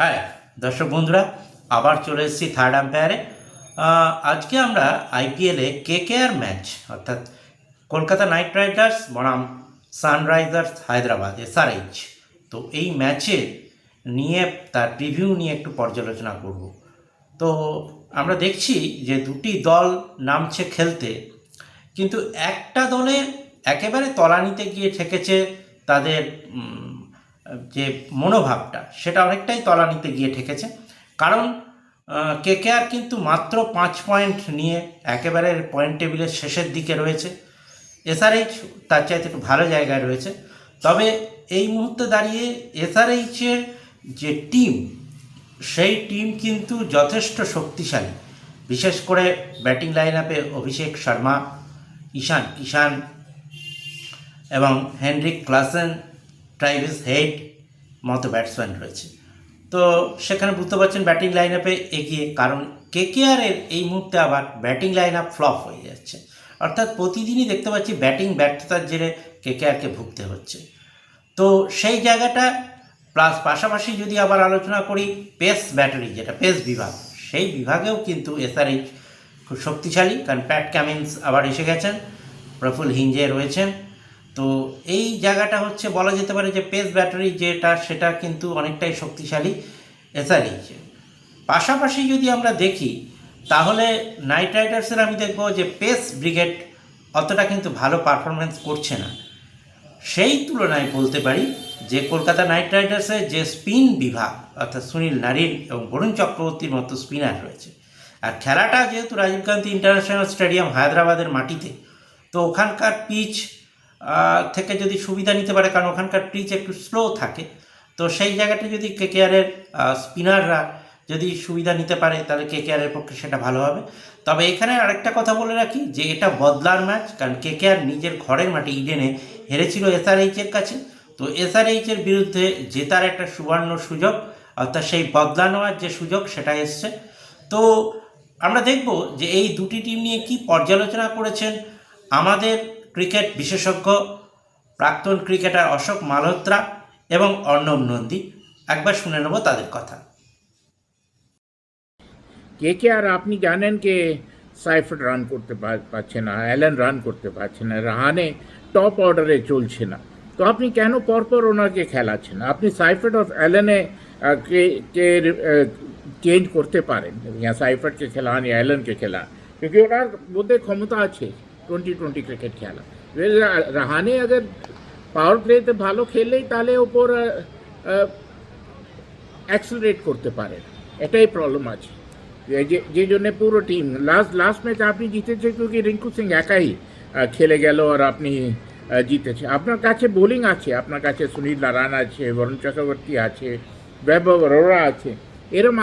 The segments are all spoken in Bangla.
হ্যাঁ দর্শক বন্ধুরা, আবার চলে এসেছি থার্ড আম্পায়ারে। আজকে আমরা আইপিএলে কেকেআর ম্যাচ অর্থাৎ কলকাতা নাইট রাইডার্স বনাম সানরাইজার্স হায়দ্রাবাদ এসআরএইচ, তো এই ম্যাচের নিয়ে তার প্রিভিউ নিয়ে একটু পর্যালোচনা করব। তো আমরা দেখছি যে দুটি দল নামছে খেলতে, কিন্তু একটা দলের একেবারে তলানিতে গিয়ে ঠেকেছে। তাদের যে মনোভাবটা সেটা অনেকটাই তলানিতে গিয়ে ঠেকেছে, কারণ কেকেআর কিন্তু মাত্র 5 পয়েন্ট নিয়ে একেবারে পয়েন্ট টেবিলের শেষের দিকে রয়েছে। এসআরএইচ তার চাইতে একটু ভালো জায়গায় রয়েছে। তবে এই মুহূর্তে দাঁড়িয়ে এসআরএইচের যে টিম, সেই টিম কিন্তু যথেষ্ট শক্তিশালী। বিশেষ করে ব্যাটিং লাইন আপে অভিষেক শর্মা, ঈশান কিষান এবং হেনরিক ক্লাসেন, ট্রাইভিস হেড মতো ব্যাটসম্যান রয়েছে। তো সেখানে বুঝতে পারছেন ব্যাটিং লাইন আপে এগিয়ে, কারণ কেকেআরের এই মুহূর্তে আবার ব্যাটিং লাইন আপ ফ্লপ হয়ে যাচ্ছে। অর্থাৎ প্রতিদিনই দেখতে পাচ্ছি ব্যাটিং ব্যর্থতার জেরে কেকেআরকে ভুগতে হচ্ছে। তো সেই জায়গাটা প্লাস পাশাপাশি যদি আবার আলোচনা করি পেস ব্যাটারি, যেটা পেস বিভাগ, সেই বিভাগেও কিন্তু এসআরএইচ খুব শক্তিশালী, কারণ প্যাট কামিন্স আবার এসে গেছেন, প্রফুল হিঞ্জে রয়েছেন। তো এই জায়গাটা হচ্ছে বলা যেতে পারে যে পেস ব্যাটারি যেটা, সেটা কিন্তু অনেকটাই শক্তিশালী এসআরএইচে। পাশাপাশি যদি আমরা দেখি তাহলে নাইট রাইডার্সের আমি দেখব যে পেস ব্রিগেড অতটা কিন্তু ভালো পারফরমেন্স করছে না। সেই তুলনায় বলতে পারি যে কলকাতা নাইট রাইডার্সের যে স্পিন বিভাগ অর্থাৎ সুনীল নারিন এবং বরুণ চক্রবর্তীর মতো স্পিনার রয়েছে, আর খেলাটা যেহেতু রাজীব গান্ধী ইন্টারন্যাশনাল স্টেডিয়াম হায়দ্রাবাদের মাটিতে, তো ওখানকার পিচ থেকে যদি সুবিধা নিতে পারে, কারণ ওখানকার পিচ একটু স্লো থাকে, তো সেই জায়গাটা যদি কেকেআরের স্পিনাররা যদি সুবিধা নিতে পারে তাহলে কেকেআরের পক্ষে সেটা ভালো হবে। তবে এখানে আরেকটা কথা বলে রাখি যে এটা বদলার ম্যাচ, কারণ কেকেআর নিজের ঘরের মাঠে ইডেনে হেরেছিল এসআরএইচের কাছে। তো এসআরএইচের বিরুদ্ধে জেতার একটা সুবর্ণ সুযোগ, অর্থাৎ সেই বদলা নেওয়ার যে সুযোগ সেটা এসছে। তো আমরা দেখব যে এই দুটি টিম নিয়ে কি পর্যালোচনা করেছেন আমাদের ক্রিকেট বিশেষজ্ঞ প্রাক্তন ক্রিকেটার অশোক মালহোত্রা এবং অর্ণব নন্দী। একবার শুনে নেব তাদের কথা। কেকেআর আপনি জানেন যে সাইফার্ট রান করতে পারছে না, অ্যালেন রান করতে পারছে না, রাহানে টপ অর্ডারে চলছে না। তো আপনি কেন পরপর ওনাকে খেলাচ্ছেন? আপনি সাইফার্ট অফ অ্যালেনে কে চেঞ্জ করতে পারেন, সাইফার্টকে খেলান या অ্যালেনকে খেলান, क्योंकि ওনার মধ্যে ক্ষমতা আছে 20-20 ক্রিকেট খেলা। রাহানে अगर পাওয়ার প্লেতে ভালো খেললেই তাহলে ওপর অ্যাক্সেলারেট করতে পারে, এটাই প্রবলেম আছে। যে জন্য পুরো টিম লাস্ট ম্যাচ আপনি জিতেছে क्योंकि রিঙ্কু সিং একাই খেলে গেল আর আপনি জিতেছে। আপনার কাছে বোলিং আছে, আপনার কাছে সুনীল নারায়ণ আছে, বরুণ চক্রবর্তী আছে, বৈভব অরোরা আছে, এরম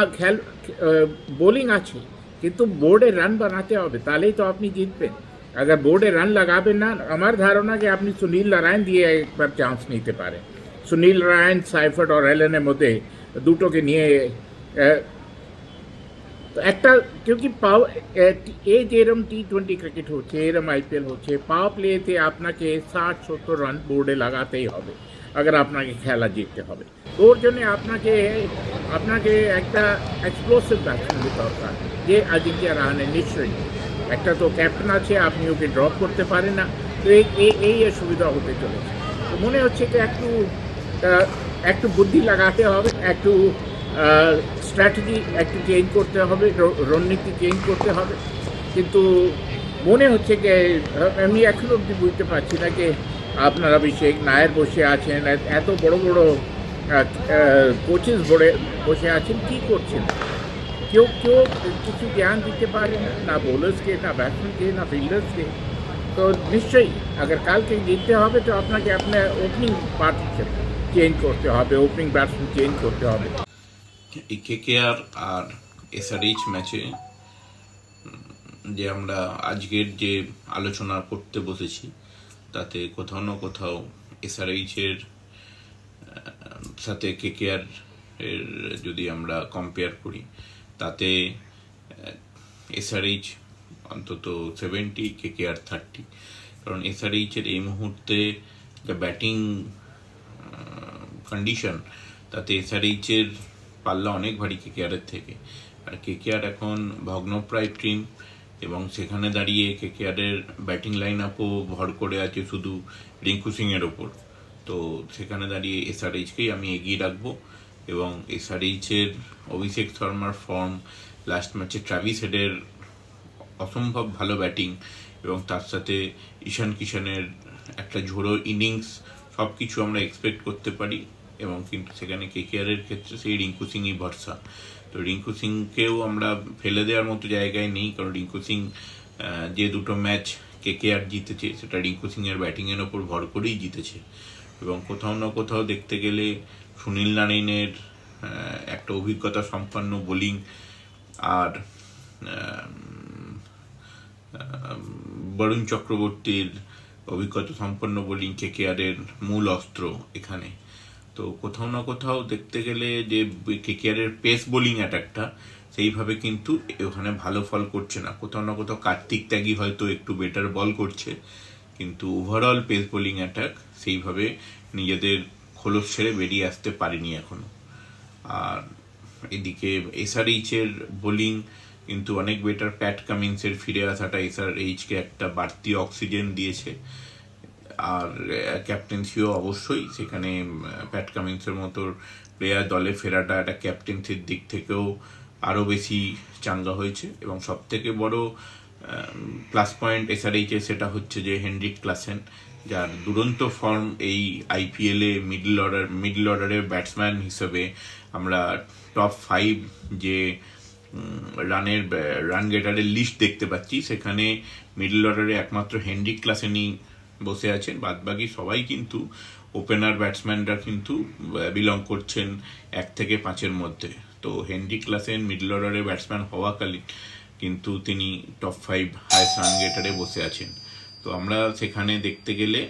বোলিং আছে, কিন্তু বোর্ডে রান বানাতে হবে, তাহলেই তো আপনি জিতবেন। अगर বোর্ডে রান লাগাবেন না, আমার ধারণা যে আপনি সুনীল নারায়ণ দিয়ে একবার চান্স নিতে পারেন। সুনীল নারায়ণ, সাইফার্ট আর অ্যালেনের মধ্যে দুটোকে নিয়ে একটা, क्योंकि এই যে এরম টি20 ক্রিকেট হচ্ছে, এরম আইপিএল হচ্ছে, পাওয়ার প্লেতে আপনাকে 60-70 রান বোর্ডে লাগাতেই হবে अगर আপনাকে খেলা জিততে হবে। ওর জন্য আপনাকে একটা এক্সপ্লোসিভ ব্যাটসম্যান দরকার, যে আজিঙ্ক্য রাহানে নিশ্চয়ই। একটা তো ক্যাপ্টেন আছে, আপনি ওকে ড্রপ করতে পারেন না, তো এই সুবিধা হতে চলেছে। তো মনে হচ্ছে যে একটু বুদ্ধি লাগাতে হবে, একটু স্ট্র্যাটেজি একটু চেঞ্জ করতে হবে, রণনীতি চেঞ্জ করতে হবে। কিন্তু মনে হচ্ছে যে আমি এখনও অবধি বুঝতে পারছি না যে আপনার অভিষেক নায়ার বসে আছেন, এত বড় বড় কোচেস বসে আছেন, কী করছেন? কেউ কিছু জ্ঞান দিতে পারে না বোলার্সকে, না ব্যাটসম্যানকে, না ফিল্ডার্সকে। তো নিশ্চয়ই अगर কালকে জিততে হবে তো আপনাকে আপনার ওপেনিং পার্টনারশিপ চেঞ্জ করতে হবে, ওপেনিং ব্যাটসম্যান চেঞ্জ করতে হবে। এই কেকেআর আর এসআরএইচ ম্যাচে যে আমরা আজকের যে আলোচনা করতে বসেছি, তাতে কোথাও না কোথাও এসআরএইচের সাথে কেকেআর এর যদি আমরা কম্পেয়ার করি, তাতে এসআরএইচ অন্তত 70, কেকেআর 30। কারণ এসআরএইচের এই মুহূর্তে যে ব্যাটিং কন্ডিশন, তাতে এসআরএইচের পাল্লা অনেক ভারী কেকেআরের থেকে। আর কেকেআর এখন ভগ্নপ্রায় টিম, এবং সেখানে দাঁড়িয়ে কেকেআরের ব্যাটিং লাইন আপও ভর করে আছে শুধু রিঙ্কু সিংয়ের ওপর। তো সেখানে দাঁড়িয়ে এসআরএইচকেই আমি এগিয়ে রাখবো, এবং এসআরএইচের অভিষেক শর্মার ফর্ম, লাস্ট ম্যাচে ট্রাভিস হেডের অসম্ভব ভালো ব্যাটিং, এবং তার সাথে ঈশান কিষানের একটা ঝোড়ো ইনিংস, সব কিছু আমরা এক্সপেক্ট করতে পারি। এবং কিন্তু সেখানে কেকেআরের ক্ষেত্রে সেই রিঙ্কু সিংই ভরসা। তো রিঙ্কু সিংকেও আমরা ফেলে দেওয়ার মতো জায়গায় নেই, কারণ রিঙ্কু সিং যে দুটো ম্যাচ কেকেআর জিতেছে সেটা রিঙ্কু সিংয়ের ব্যাটিংয়ের ওপর ভর করেই জিতেছে। এবং কোথাও না কোথাও দেখতে গেলে সুনীল নারিনের একটা অভিজ্ঞতা সম্পন্ন বোলিং, আর বরুণ চক্রবর্তীর অভিজ্ঞতা সম্পন্ন বোলিং কেকেআরের মূল অস্ত্র এখানে। তো কোথাও না কোথাও দেখতে গেলে যে কেকেআরের পেস বোলিং অ্যাটাকটা সেইভাবে কিন্তু ওখানে ভালো ফল করছে না। কোথাও না কোথাও কার্তিক ত্যাগী হয়তো একটু বেটার বল করছে, কিন্তু ওভারঅল পেস বোলিং অ্যাটাক সেইভাবে নিজেদের খোলস ছেড়ে বেরিয়ে আসতে পারেনি এখনো। আর এদিকে এসআরএইচের বোলিং কিন্তু অনেক বেটার। প্যাট কামিন্সের ফিরে আসাটা এসআরএইচকে একটা বাড়তি অক্সিজেন দিয়েছে। আর ক্যাপ্টেন্সিও অবশ্যই সেখানে প্যাট কামিন্সের মতো প্লেয়ার দলে ফেরাটা একটা ক্যাপ্টেন্সির দিক থেকেও আরও বেশি চাঙ্গা হয়েছে। এবং সব থেকে বড় প্লাস পয়েন্ট এসআরএইচে সেটা হচ্ছে যে হেনরিক ক্লাসেন, যার দুরন্ত ফর্ম এই আইপিএলে মিডল অর্ডারের ব্যাটসম্যান হিসেবে আমরা টপ 5 যে রান গেটারের লিস্ট দেখতে পাচ্ছি, সেখানে মিডল অর্ডারে একমাত্র হেনরিক ক্লাসেনই বসে আছেন। বাদবাকি সবাই কিন্তু ওপেনার ব্যাটসম্যানরা কিন্তু বিলং করছেন 1 থেকে 5-এর মধ্যে। তো হেনরিক ক্লাসেন মিডল অর্ডারের ব্যাটসম্যান হওয়াকালীন কিন্তু তিনি টপ 5 হাইস্ট রান গেটারে বসে আছেন। তো আমরা সেখানে দেখতে গেলে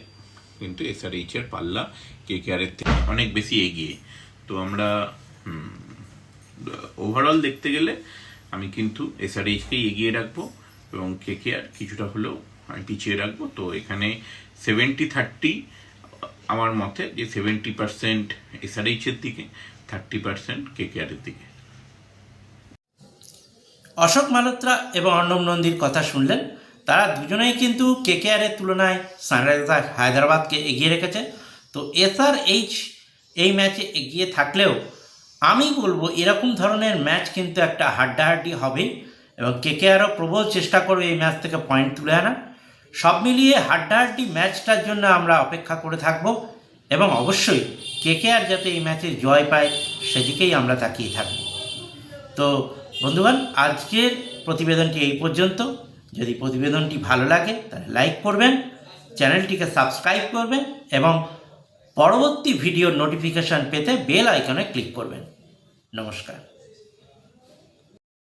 কিন্তু এসআরএইচের পাল্লা কেকেআরের থেকে অনেক বেশি এগিয়ে। তো আমরা ওভারঅল দেখতে গেলে আমি কিন্তু এসআরএইচকেই এগিয়ে রাখবো, এবং কেকেআর কিছুটা হলেও আমি পিছিয়ে রাখবো। তো এখানে 70-30 আমার মতে, যে 70% এসআরএইচের দিকে, 30% কেকেআরের দিকে। অশোক মালহোত্রা এবং অর্ণব নন্দীর কথা শুনলেন। তারা দুজনেই কিন্তু কেকেআরের তুলনায় সানরাইজার্স হায়দ্রাবাদকে এগিয়ে রেখেছে। তো এসআরএইচ এই ম্যাচে এগিয়ে থাকলেও আমি বলবো এরকম ধরনের ম্যাচ কিন্তু একটা হাড্ডাহাড্ডি হবেই, এবং কেকেআরও প্রবল চেষ্টা করবে এই ম্যাচ থেকে পয়েন্ট তুলে আনা। সব মিলিয়ে হাড্ডাহাড্ডি ম্যাচটার জন্য আমরা অপেক্ষা করে থাকব, এবং অবশ্যই কেকেআর যাতে এই ম্যাচে জয় পায় সেদিকেই আমরা তাকিয়ে থাকব। তো বন্ধুগণ, আজকের প্রতিবেদনটি এই পর্যন্ত। যদি প্রতিবেদনটি ভালো লাগে তাহলে লাইক করবেন, চ্যানেলটিকে সাবস্ক্রাইব করবেন, এবং পরবর্তী ভিডিওর নোটিফিকেশান পেতে বেল আইকনে ক্লিক করবেন। নমস্কার।